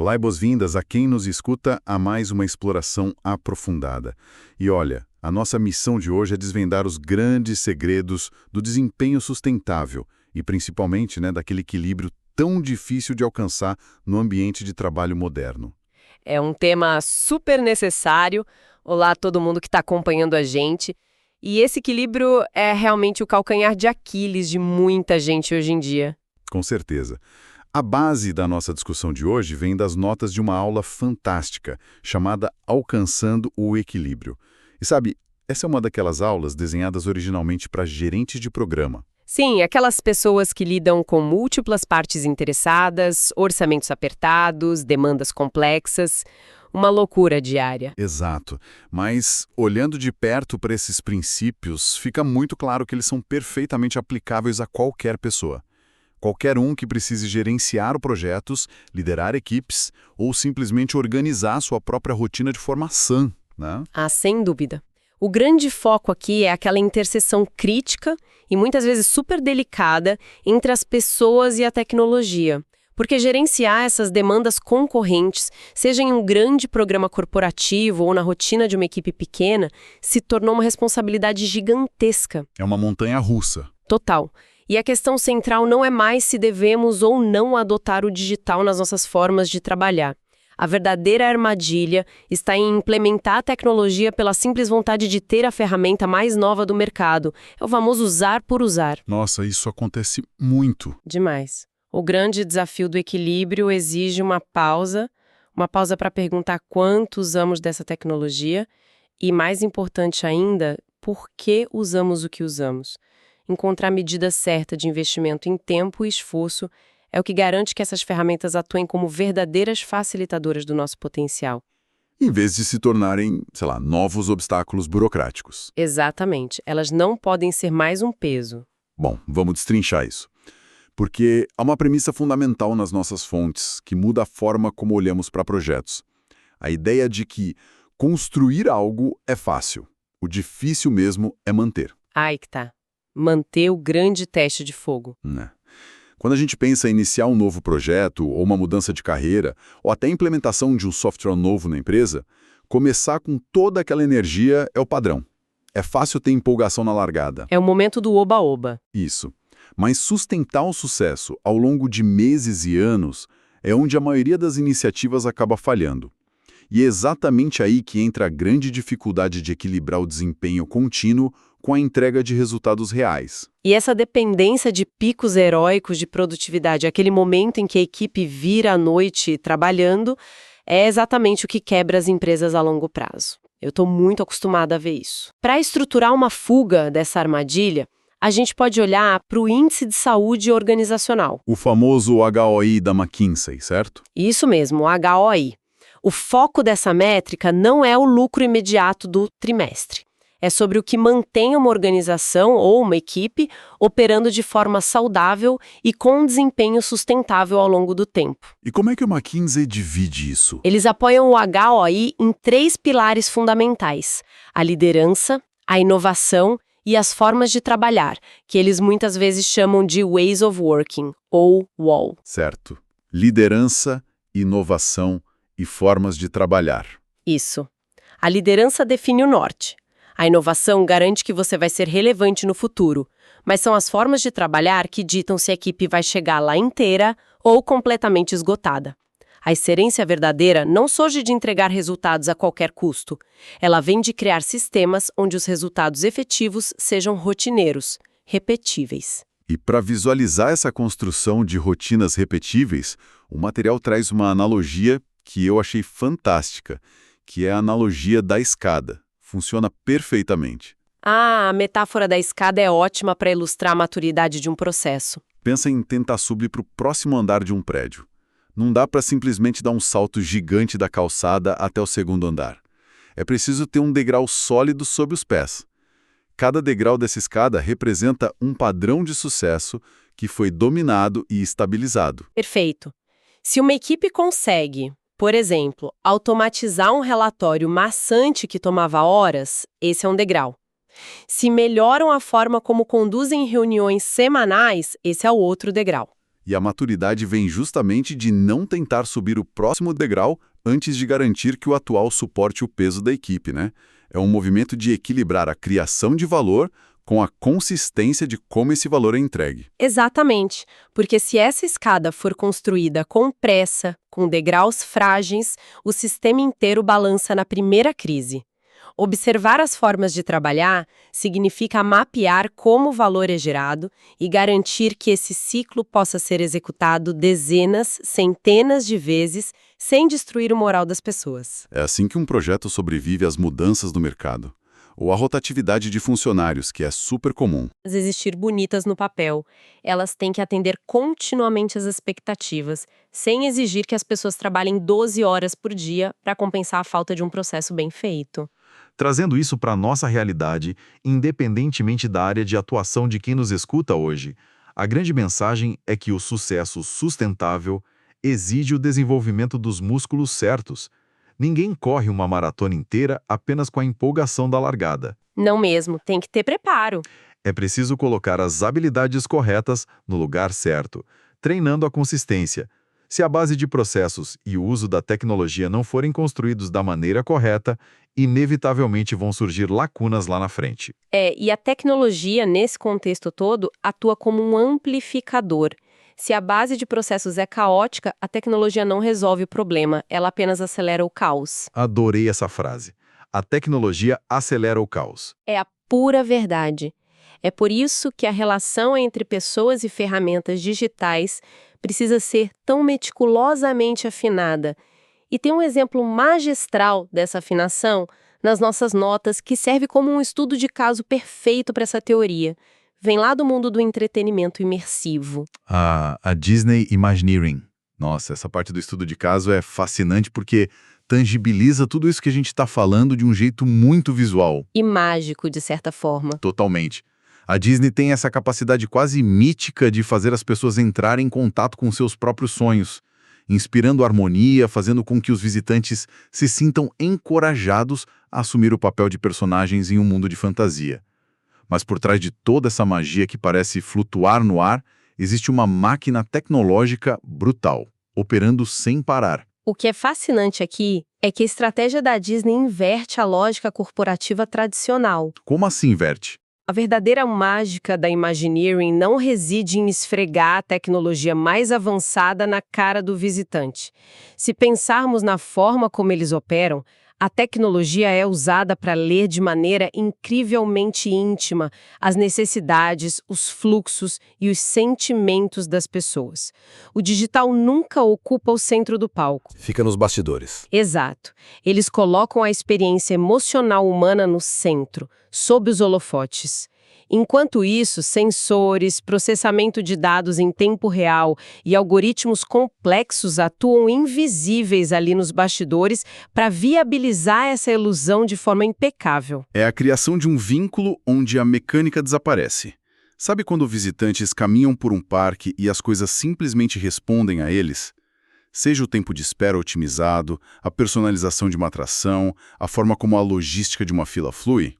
Olá e boas-vindas a quem nos escuta a mais uma exploração aprofundada. E olha, a nossa missão de hoje é desvendar os grandes segredos do desempenho sustentável e principalmente, daquele equilíbrio tão difícil de alcançar no ambiente de trabalho moderno. É um tema super necessário. Olá a todo mundo que está acompanhando a gente. E esse equilíbrio é realmente o calcanhar de Aquiles de muita gente hoje em dia. Com certeza. A base da nossa discussão de hoje vem das notas de uma aula fantástica, chamada Alcançando o Equilíbrio. E sabe, essa é uma daquelas aulas desenhadas originalmente para gerentes de programa. Sim, aquelas pessoas que lidam com múltiplas partes interessadas, orçamentos apertados, demandas complexas, uma loucura diária. Exato. Mas, olhando de perto para esses princípios, fica muito claro que eles são perfeitamente aplicáveis a qualquer pessoa. Qualquer um que precise gerenciar projetos, liderar equipes ou simplesmente organizar sua própria rotina de forma sã, né? Ah, sem dúvida. O grande foco aqui é aquela interseção crítica e muitas vezes super delicada entre as pessoas e a tecnologia. Porque gerenciar essas demandas concorrentes, seja em um grande programa corporativo ou na rotina de uma equipe pequena, se tornou uma responsabilidade gigantesca. É uma montanha-russa. Total. E a questão central não é mais se devemos ou não adotar o digital nas nossas formas de trabalhar. A verdadeira armadilha está em implementar a tecnologia pela simples vontade de ter a ferramenta mais nova do mercado. É o famoso usar por usar. Nossa, isso acontece muito. Demais. O grande desafio do equilíbrio exige uma pausa para perguntar quanto usamos dessa tecnologia e, mais importante ainda, por que usamos o que usamos. Encontrar a medida certa de investimento em tempo e esforço é o que garante que essas ferramentas atuem como verdadeiras facilitadoras do nosso potencial. Em vez de se tornarem, novos obstáculos burocráticos. Exatamente. Elas não podem ser mais um peso. Bom, vamos destrinchar isso. Porque há uma premissa fundamental nas nossas fontes que muda a forma como olhamos para projetos. A ideia de que construir algo é fácil. O difícil mesmo é manter. Aí que tá. Manter o grande teste de fogo. Quando a gente pensa em iniciar um novo projeto, ou uma mudança de carreira, ou até a implementação de um software novo na empresa, começar com toda aquela energia é o padrão. É fácil ter empolgação na largada. É o momento do oba-oba. Isso. Mas sustentar o sucesso ao longo de meses e anos é onde a maioria das iniciativas acaba falhando. E é exatamente aí que entra a grande dificuldade de equilibrar o desempenho contínuo com a entrega de resultados reais. E essa dependência de picos heróicos de produtividade, aquele momento em que a equipe vira à noite trabalhando, é exatamente o que quebra as empresas a longo prazo. Eu estou muito acostumada a ver isso. Para estruturar uma fuga dessa armadilha, a gente pode olhar para o Índice de Saúde Organizacional. O famoso HOI da McKinsey, certo? Isso mesmo, o HOI. O foco dessa métrica não é o lucro imediato do trimestre. É sobre o que mantém uma organização ou uma equipe operando de forma saudável e com um desempenho sustentável ao longo do tempo. E como é que o McKinsey divide isso? Eles apoiam o HOI em 3 pilares fundamentais: a liderança, a inovação e as formas de trabalhar, que eles muitas vezes chamam de Ways of Working, ou WOW. Certo. Liderança, inovação e formas de trabalhar. Isso. A liderança define o norte. A inovação garante que você vai ser relevante no futuro, mas são as formas de trabalhar que ditam se a equipe vai chegar lá inteira ou completamente esgotada. A excelência verdadeira não surge de entregar resultados a qualquer custo. Ela vem de criar sistemas onde os resultados efetivos sejam rotineiros, repetíveis. E para visualizar essa construção de rotinas repetíveis, o material traz uma analogia que eu achei fantástica, que é a analogia da escada. Funciona perfeitamente. Ah, a metáfora da escada é ótima para ilustrar a maturidade de um processo. Pensa em tentar subir para o próximo andar de um prédio. Não dá para simplesmente dar um salto gigante da calçada até o segundo andar. É preciso ter um degrau sólido sob os pés. Cada degrau dessa escada representa um padrão de sucesso que foi dominado e estabilizado. Perfeito. Se uma equipe consegue, por exemplo, automatizar um relatório maçante que tomava horas, esse é um degrau. Se melhoram a forma como conduzem reuniões semanais, esse é o outro degrau. E a maturidade vem justamente de não tentar subir o próximo degrau antes de garantir que o atual suporte o peso da equipe, né? É um movimento de equilibrar a criação de valor com a consistência de como esse valor é entregue. Exatamente, porque se essa escada for construída com pressa, com degraus frágeis, o sistema inteiro balança na primeira crise. Observar as formas de trabalhar significa mapear como o valor é gerado e garantir que esse ciclo possa ser executado dezenas, centenas de vezes, sem destruir o moral das pessoas. É assim que um projeto sobrevive às mudanças do mercado. Ou a rotatividade de funcionários, que é super comum. Existir bonitas no papel, elas têm que atender continuamente às expectativas, sem exigir que as pessoas trabalhem 12 horas por dia para compensar a falta de um processo bem feito. Trazendo isso para a nossa realidade, independentemente da área de atuação de quem nos escuta hoje, a grande mensagem é que o sucesso sustentável exige o desenvolvimento dos músculos certos. Ninguém corre uma maratona inteira apenas com a empolgação da largada. Não mesmo, tem que ter preparo. É preciso colocar as habilidades corretas no lugar certo, treinando a consistência. Se a base de processos e o uso da tecnologia não forem construídos da maneira correta, inevitavelmente vão surgir lacunas lá na frente. E a tecnologia, nesse contexto todo, atua como um amplificador. Se a base de processos é caótica, a tecnologia não resolve o problema, ela apenas acelera o caos. Adorei essa frase. A tecnologia acelera o caos. É a pura verdade. É por isso que a relação entre pessoas e ferramentas digitais precisa ser tão meticulosamente afinada. E tem um exemplo magistral dessa afinação nas nossas notas que serve como um estudo de caso perfeito para essa teoria. Vem lá do mundo do entretenimento imersivo. A Disney Imagineering. Nossa, essa parte do estudo de caso é fascinante porque tangibiliza tudo isso que a gente está falando de um jeito muito visual. E mágico, de certa forma. Totalmente. A Disney tem essa capacidade quase mítica de fazer as pessoas entrarem em contato com seus próprios sonhos, inspirando harmonia, fazendo com que os visitantes se sintam encorajados a assumir o papel de personagens em um mundo de fantasia. Mas por trás de toda essa magia que parece flutuar no ar, existe uma máquina tecnológica brutal, operando sem parar. O que é fascinante aqui é que a estratégia da Disney inverte a lógica corporativa tradicional. Como assim inverte? A verdadeira mágica da Imagineering não reside em esfregar a tecnologia mais avançada na cara do visitante. Se pensarmos na forma como eles operam, a tecnologia é usada para ler de maneira incrivelmente íntima as necessidades, os fluxos e os sentimentos das pessoas. O digital nunca ocupa o centro do palco. Fica nos bastidores. Exato. Eles colocam a experiência emocional humana no centro, sob os holofotes. Enquanto isso, sensores, processamento de dados em tempo real e algoritmos complexos atuam invisíveis ali nos bastidores para viabilizar essa ilusão de forma impecável. É a criação de um vínculo onde a mecânica desaparece. Sabe quando visitantes caminham por um parque e as coisas simplesmente respondem a eles? Seja o tempo de espera otimizado, a personalização de uma atração, a forma como a logística de uma fila flui,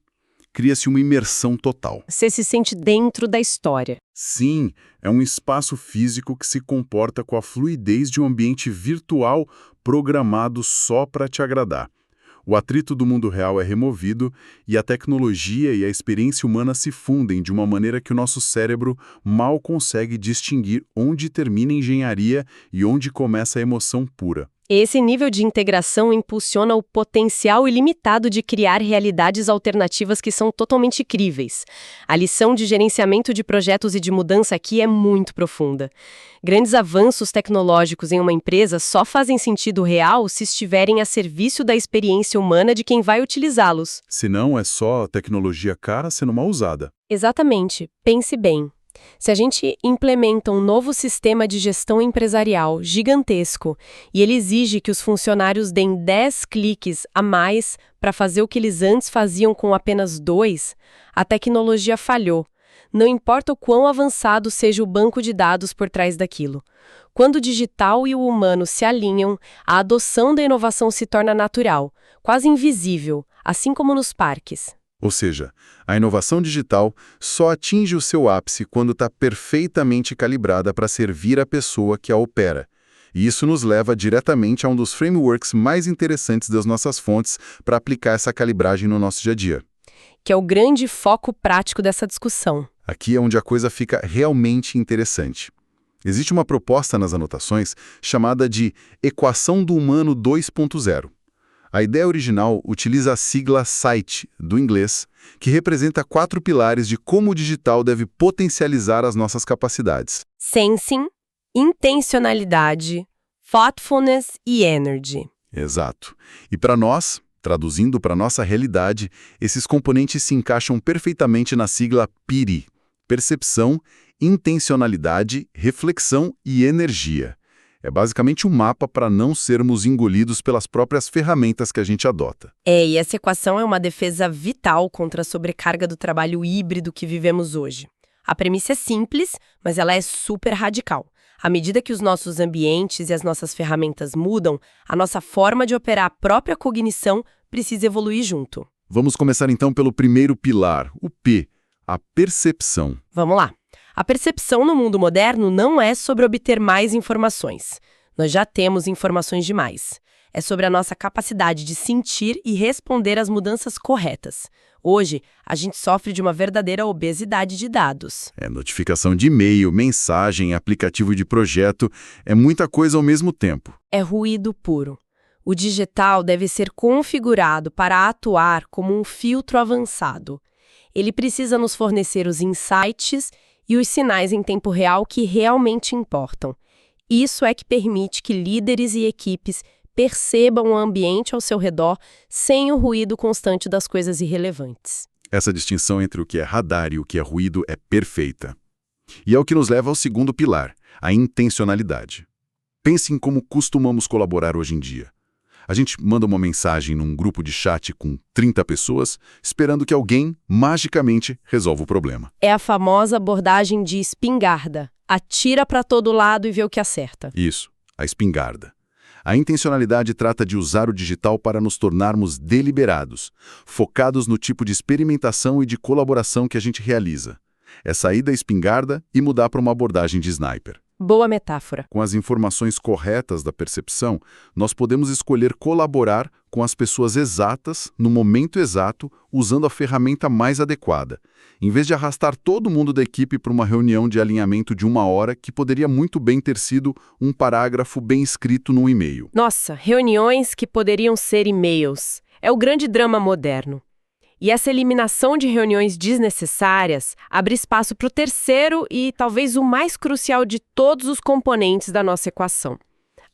cria-se uma imersão total. Você se sente dentro da história. Sim, é um espaço físico que se comporta com a fluidez de um ambiente virtual programado só para te agradar. O atrito do mundo real é removido e a tecnologia e a experiência humana se fundem de uma maneira que o nosso cérebro mal consegue distinguir onde termina a engenharia e onde começa a emoção pura. Esse nível de integração impulsiona o potencial ilimitado de criar realidades alternativas que são totalmente críveis. A lição de gerenciamento de projetos e de mudança aqui é muito profunda. Grandes avanços tecnológicos em uma empresa só fazem sentido real se estiverem a serviço da experiência humana de quem vai utilizá-los. Senão é só tecnologia cara sendo mal usada. Exatamente. Pense bem. Se a gente implementa um novo sistema de gestão empresarial gigantesco e ele exige que os funcionários deem 10 cliques a mais para fazer o que eles antes faziam com apenas 2, a tecnologia falhou. Não importa o quão avançado seja o banco de dados por trás daquilo. Quando o digital e o humano se alinham, a adoção da inovação se torna natural, quase invisível, assim como nos parques. Ou seja, a inovação digital só atinge o seu ápice quando está perfeitamente calibrada para servir a pessoa que a opera. E isso nos leva diretamente a um dos frameworks mais interessantes das nossas fontes para aplicar essa calibragem no nosso dia a dia. Que é o grande foco prático dessa discussão. Aqui é onde a coisa fica realmente interessante. Existe uma proposta nas anotações chamada de Equação do Humano 2.0. A ideia original utiliza a sigla SITE, do inglês, que representa 4 pilares de como o digital deve potencializar as nossas capacidades. Sensing, intencionalidade, thoughtfulness e energy. Exato. E para nós, traduzindo para nossa realidade, esses componentes se encaixam perfeitamente na sigla PIRI, percepção, intencionalidade, reflexão e energia. É basicamente um mapa para não sermos engolidos pelas próprias ferramentas que a gente adota. E essa equação é uma defesa vital contra a sobrecarga do trabalho híbrido que vivemos hoje. A premissa é simples, mas ela é super radical. À medida que os nossos ambientes e as nossas ferramentas mudam, a nossa forma de operar a própria cognição precisa evoluir junto. Vamos começar então pelo primeiro pilar, o P, a percepção. Vamos lá. A percepção no mundo moderno não é sobre obter mais informações. Nós já temos informações demais. É sobre a nossa capacidade de sentir e responder às mudanças corretas. Hoje, a gente sofre de uma verdadeira obesidade de dados. Notificação de e-mail, mensagem, aplicativo de projeto, é muita coisa ao mesmo tempo. É ruído puro. O digital deve ser configurado para atuar como um filtro avançado. Ele precisa nos fornecer os insights e os sinais em tempo real que realmente importam. Isso é que permite que líderes e equipes percebam o ambiente ao seu redor sem o ruído constante das coisas irrelevantes. Essa distinção entre o que é radar e o que é ruído é perfeita. E é o que nos leva ao segundo pilar, a intencionalidade. Pense em como costumamos colaborar hoje em dia. A gente manda uma mensagem num grupo de chat com 30 pessoas, esperando que alguém, magicamente, resolva o problema. É a famosa abordagem de espingarda. Atira para todo lado e vê o que acerta. Isso, a espingarda. A intencionalidade trata de usar o digital para nos tornarmos deliberados, focados no tipo de experimentação e de colaboração que a gente realiza. É sair da espingarda e mudar para uma abordagem de sniper. Boa metáfora. Com as informações corretas da percepção, nós podemos escolher colaborar com as pessoas exatas, no momento exato, usando a ferramenta mais adequada, em vez de arrastar todo mundo da equipe para uma reunião de alinhamento de 1 hora que poderia muito bem ter sido um parágrafo bem escrito num e-mail. Nossa, reuniões que poderiam ser e-mails. É o grande drama moderno. E essa eliminação de reuniões desnecessárias abre espaço para o terceiro e talvez o mais crucial de todos os componentes da nossa equação: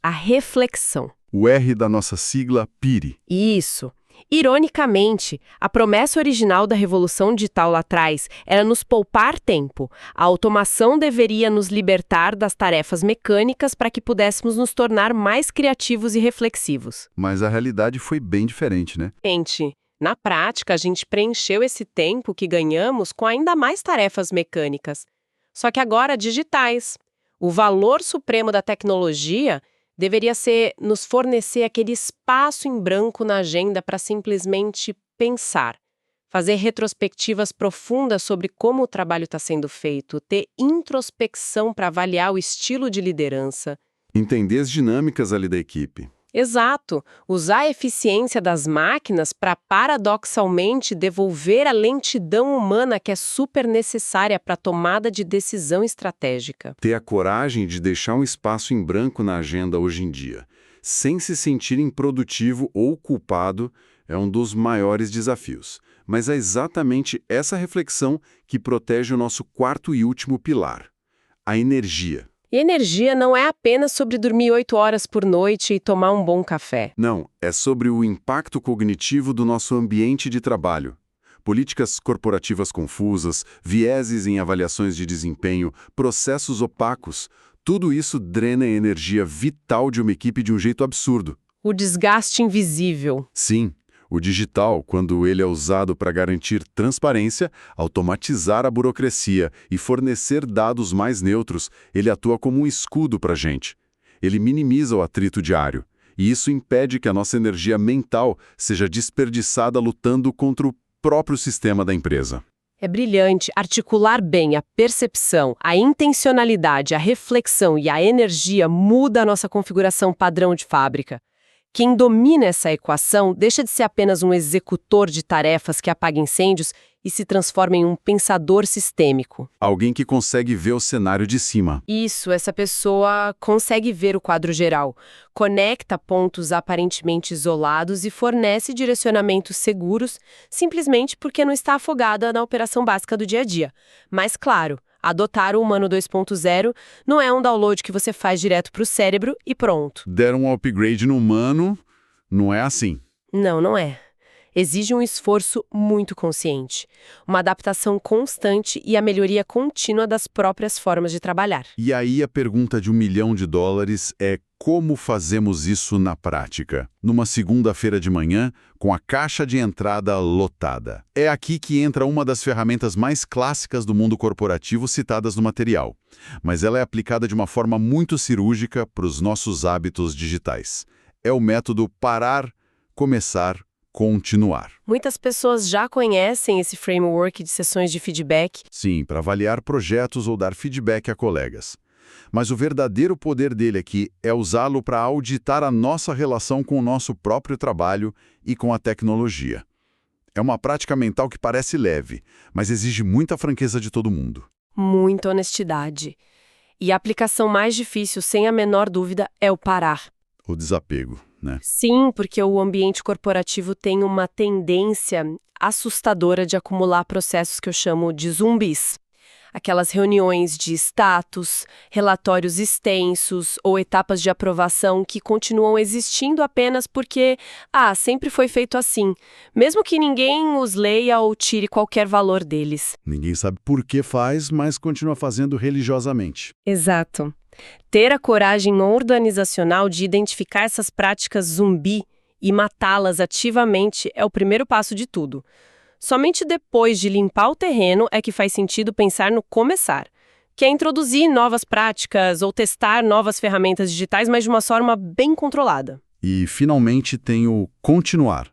a reflexão. O R da nossa sigla PIRI. Isso. Ironicamente, a promessa original da revolução digital lá atrás era nos poupar tempo. A automação deveria nos libertar das tarefas mecânicas para que pudéssemos nos tornar mais criativos e reflexivos. Mas a realidade foi bem diferente, né? Na prática, a gente preencheu esse tempo que ganhamos com ainda mais tarefas mecânicas, só que agora digitais. O valor supremo da tecnologia deveria ser nos fornecer aquele espaço em branco na agenda para simplesmente pensar, fazer retrospectivas profundas sobre como o trabalho está sendo feito, ter introspecção para avaliar o estilo de liderança. Entender as dinâmicas ali da equipe. Exato. Usar a eficiência das máquinas para, paradoxalmente, devolver a lentidão humana que é super necessária para a tomada de decisão estratégica. Ter a coragem de deixar um espaço em branco na agenda hoje em dia, sem se sentir improdutivo ou culpado, é um dos maiores desafios. Mas é exatamente essa reflexão que protege o nosso quarto e último pilar, a energia. E energia não é apenas sobre dormir 8 horas por noite e tomar um bom café. Não, é sobre o impacto cognitivo do nosso ambiente de trabalho. Políticas corporativas confusas, vieses em avaliações de desempenho, processos opacos, tudo isso drena a energia vital de uma equipe de um jeito absurdo. O desgaste invisível. Sim. O digital, quando ele é usado para garantir transparência, automatizar a burocracia e fornecer dados mais neutros, ele atua como um escudo para a gente. Ele minimiza o atrito diário, e isso impede que a nossa energia mental seja desperdiçada lutando contra o próprio sistema da empresa. É brilhante articular bem a percepção, a intencionalidade, a reflexão e a energia muda a nossa configuração padrão de fábrica. Quem domina essa equação deixa de ser apenas um executor de tarefas que apaga incêndios e se transforma em um pensador sistêmico. Alguém que consegue ver o cenário de cima. Isso, essa pessoa consegue ver o quadro geral, conecta pontos aparentemente isolados e fornece direcionamentos seguros, simplesmente porque não está afogada na operação básica do dia a dia. Mas, claro, adotar o Humano 2.0 não é um download que você faz direto para o cérebro e pronto. Deram um upgrade no humano, não é assim. Não, não é. Exige um esforço muito consciente, uma adaptação constante e a melhoria contínua das próprias formas de trabalhar. E aí a pergunta de $1 milhão é como fazemos isso na prática? Numa segunda-feira de manhã, com a caixa de entrada lotada. É aqui que entra uma das ferramentas mais clássicas do mundo corporativo citadas no material, mas ela é aplicada de uma forma muito cirúrgica para os nossos hábitos digitais. É o método parar, começar, continuar. Muitas pessoas já conhecem esse framework de sessões de feedback. Sim, para avaliar projetos ou dar feedback a colegas. Mas o verdadeiro poder dele aqui é usá-lo para auditar a nossa relação com o nosso próprio trabalho e com a tecnologia. É uma prática mental que parece leve, mas exige muita franqueza de todo mundo. Muita honestidade. E a aplicação mais difícil, sem a menor dúvida, é o parar. O desapego, né? Sim, porque o ambiente corporativo tem uma tendência assustadora de acumular processos que eu chamo de zumbis. Aquelas reuniões de status, relatórios extensos ou etapas de aprovação que continuam existindo apenas porque, sempre foi feito assim, mesmo que ninguém os leia ou tire qualquer valor deles. Ninguém sabe por que faz, mas continua fazendo religiosamente. Exato. Ter a coragem organizacional de identificar essas práticas zumbi e matá-las ativamente é o primeiro passo de tudo. Somente depois de limpar o terreno é que faz sentido pensar no começar, que é introduzir novas práticas ou testar novas ferramentas digitais, mas de uma forma bem controlada. E, finalmente, tem o continuar,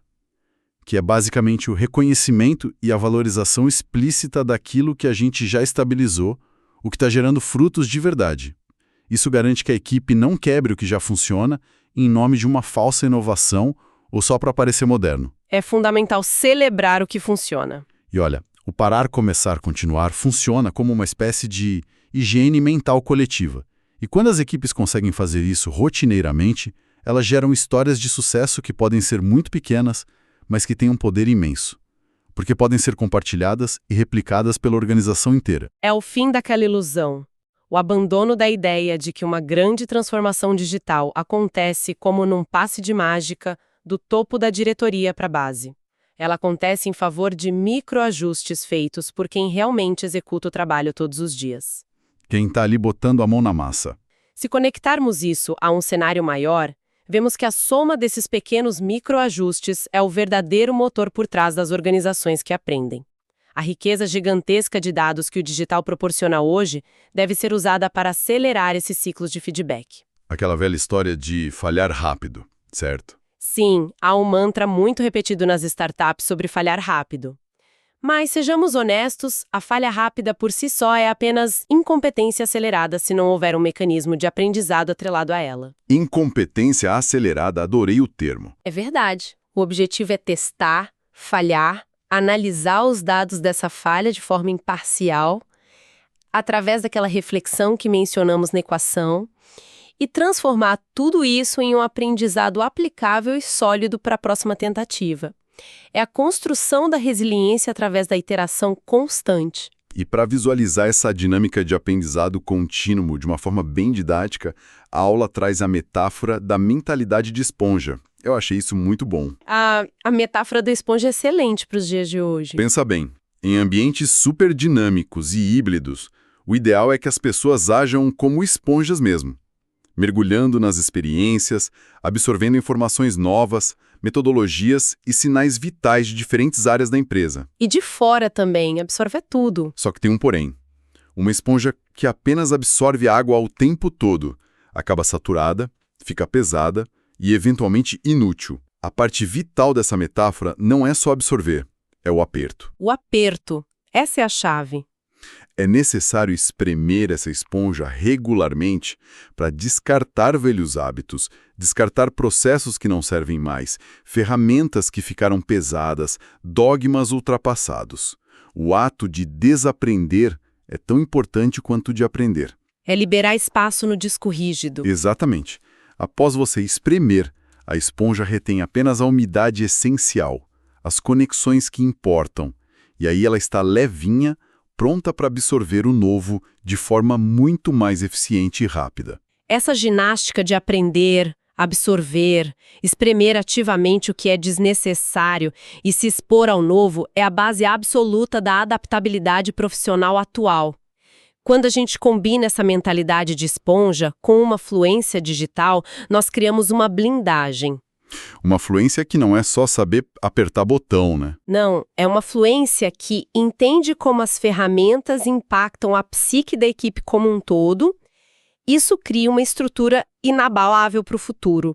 que é basicamente o reconhecimento e a valorização explícita daquilo que a gente já estabilizou, o que está gerando frutos de verdade. Isso garante que a equipe não quebre o que já funciona em nome de uma falsa inovação ou só para parecer moderno. É fundamental celebrar o que funciona. E olha, o parar, começar, continuar funciona como uma espécie de higiene mental coletiva. E quando as equipes conseguem fazer isso rotineiramente, elas geram histórias de sucesso que podem ser muito pequenas, mas que têm um poder imenso. Porque podem ser compartilhadas e replicadas pela organização inteira. É o fim daquela ilusão. O abandono da ideia de que uma grande transformação digital acontece como num passe de mágica do topo da diretoria para a base. Ela acontece em favor de microajustes feitos por quem realmente executa o trabalho todos os dias. Quem está ali botando a mão na massa. Se conectarmos isso a um cenário maior, vemos que a soma desses pequenos microajustes é o verdadeiro motor por trás das organizações que aprendem. A riqueza gigantesca de dados que o digital proporciona hoje deve ser usada para acelerar esses ciclos de feedback. Aquela velha história de falhar rápido, certo? Sim, há um mantra muito repetido nas startups sobre falhar rápido. Mas, sejamos honestos, a falha rápida por si só é apenas incompetência acelerada se não houver um mecanismo de aprendizado atrelado a ela. Incompetência acelerada, adorei o termo. É verdade. O objetivo é testar, falhar, analisar os dados dessa falha de forma imparcial, através daquela reflexão que mencionamos na equação, e transformar tudo isso em um aprendizado aplicável e sólido para a próxima tentativa. É a construção da resiliência através da iteração constante. E para visualizar essa dinâmica de aprendizado contínuo de uma forma bem didática, a aula traz a metáfora da mentalidade de esponja. Eu achei isso muito bom. A metáfora da esponja é excelente para os dias de hoje. Pensa bem, em ambientes super dinâmicos e híbridos, o ideal é que as pessoas ajam como esponjas mesmo, mergulhando nas experiências, absorvendo informações novas, metodologias e sinais vitais de diferentes áreas da empresa. E de fora também, absorver tudo. Só que tem um porém. Uma esponja que apenas absorve água ao tempo todo, acaba saturada, fica pesada e eventualmente inútil. A parte vital dessa metáfora não é só absorver, É o aperto. O aperto. Essa é a chave. É necessário espremer essa esponja regularmente para descartar velhos hábitos, descartar processos que não servem mais, ferramentas que ficaram pesadas, dogmas ultrapassados. O ato de desaprender é tão importante quanto o de aprender. É liberar espaço no disco rígido. Exatamente. Após você espremer, a esponja retém apenas a umidade essencial, as conexões que importam, e aí ela está levinha, pronta para absorver o novo de forma muito mais eficiente e rápida. Essa ginástica de aprender, absorver, espremer ativamente o que é desnecessário e se expor ao novo é a base absoluta da adaptabilidade profissional atual. Quando a gente combina essa mentalidade de esponja com uma fluência digital, nós criamos uma blindagem. Uma fluência que não é só saber apertar botão, né? Não, é uma fluência que entende como as ferramentas impactam a psique da equipe como um todo. Isso cria uma estrutura inabalável para o futuro.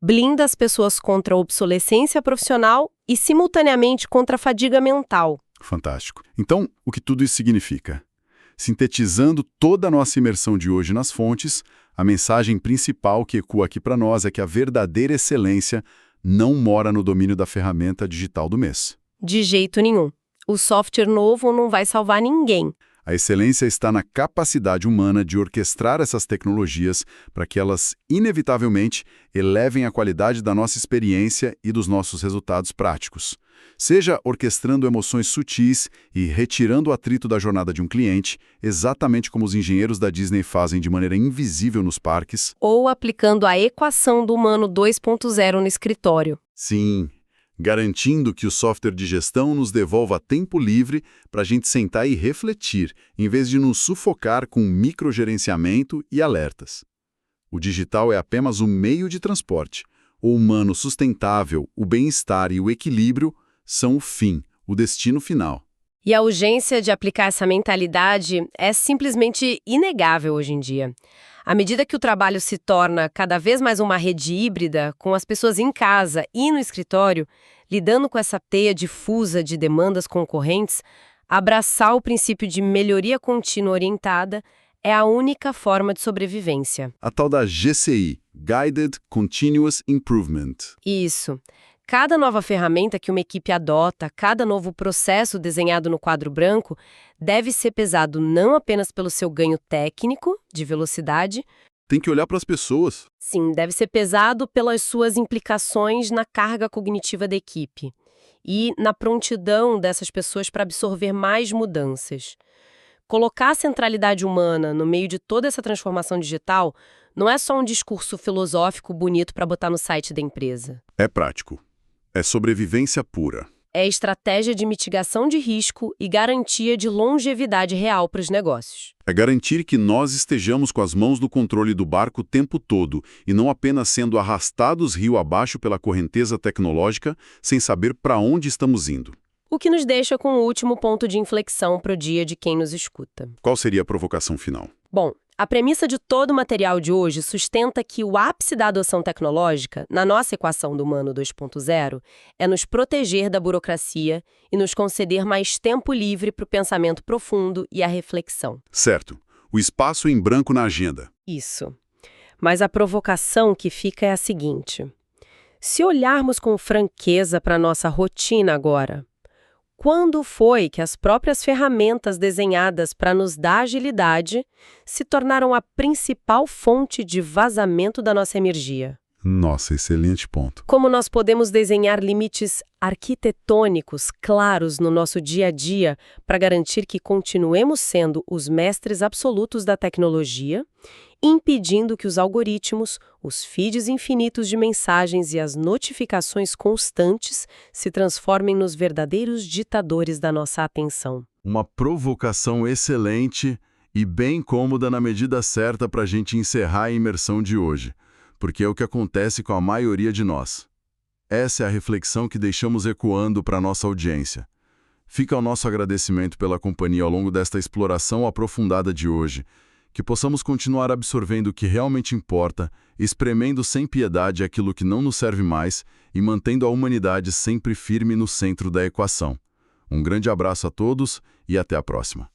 Blinda as pessoas contra a obsolescência profissional e, simultaneamente, contra a fadiga mental. Fantástico. Então, o que tudo isso significa? Sintetizando toda a nossa imersão de hoje nas fontes, a mensagem principal que ecoa aqui para nós é que a verdadeira excelência não mora no domínio da ferramenta digital do mês. De jeito nenhum. O software novo não vai salvar ninguém. A excelência está na capacidade humana de orquestrar essas tecnologias para que elas, inevitavelmente, elevem a qualidade da nossa experiência e dos nossos resultados práticos. Seja orquestrando emoções sutis e retirando o atrito da jornada de um cliente, exatamente como os engenheiros da Disney fazem de maneira invisível nos parques. Ou aplicando a equação do humano 2.0 no escritório. Sim, garantindo que o software de gestão nos devolva tempo livre para a gente sentar e refletir, em vez de nos sufocar com microgerenciamento e alertas. O digital é apenas um meio de transporte. O humano sustentável, o bem-estar e o equilíbrio são o fim, o destino final. E a urgência de aplicar essa mentalidade é simplesmente inegável hoje em dia. À medida que o trabalho se torna cada vez mais uma rede híbrida, com as pessoas em casa e no escritório, lidando com essa teia difusa de demandas concorrentes, abraçar o princípio de melhoria contínua orientada é a única forma de sobrevivência. A tal da GCI, Guided Continuous Improvement. Isso. Cada nova ferramenta que uma equipe adota, cada novo processo desenhado no quadro branco, deve ser pesado não apenas pelo seu ganho técnico, de velocidade. Tem que olhar para as pessoas. Sim, deve ser pesado pelas suas implicações na carga cognitiva da equipe e na prontidão dessas pessoas para absorver mais mudanças. Colocar a centralidade humana no meio de toda essa transformação digital não é só um discurso filosófico bonito para botar no site da empresa. É prático. É sobrevivência pura. É estratégia de mitigação de risco e garantia de longevidade real para os negócios. É garantir que nós estejamos com as mãos no controle do barco o tempo todo e não apenas sendo arrastados rio abaixo pela correnteza tecnológica sem saber para onde estamos indo. O que nos deixa com o último ponto de inflexão para o dia de quem nos escuta. Qual seria a provocação final? Bom, a premissa de todo o material de hoje sustenta que o ápice da adoção tecnológica, na nossa equação do humano 2.0, é nos proteger da burocracia e nos conceder mais tempo livre para o pensamento profundo e a reflexão. Certo. O espaço em branco na agenda. Isso. Mas a provocação que fica é a seguinte. Se olharmos com franqueza para a nossa rotina agora, quando foi que as próprias ferramentas desenhadas para nos dar agilidade se tornaram a principal fonte de vazamento da nossa energia? Nossa, excelente ponto. Como nós podemos desenhar limites arquitetônicos claros no nosso dia a dia para garantir que continuemos sendo os mestres absolutos da tecnologia, impedindo que os algoritmos, os feeds infinitos de mensagens e as notificações constantes se transformem nos verdadeiros ditadores da nossa atenção. Uma provocação excelente e bem cômoda na medida certa para a gente encerrar a imersão de hoje, porque é o que acontece com a maioria de nós. Essa é a reflexão que deixamos ecoando para a nossa audiência. Fica o nosso agradecimento pela companhia ao longo desta exploração aprofundada de hoje, que possamos continuar absorvendo o que realmente importa, espremendo sem piedade aquilo que não nos serve mais e mantendo a humanidade sempre firme no centro da equação. Um grande abraço a todos e até a próxima.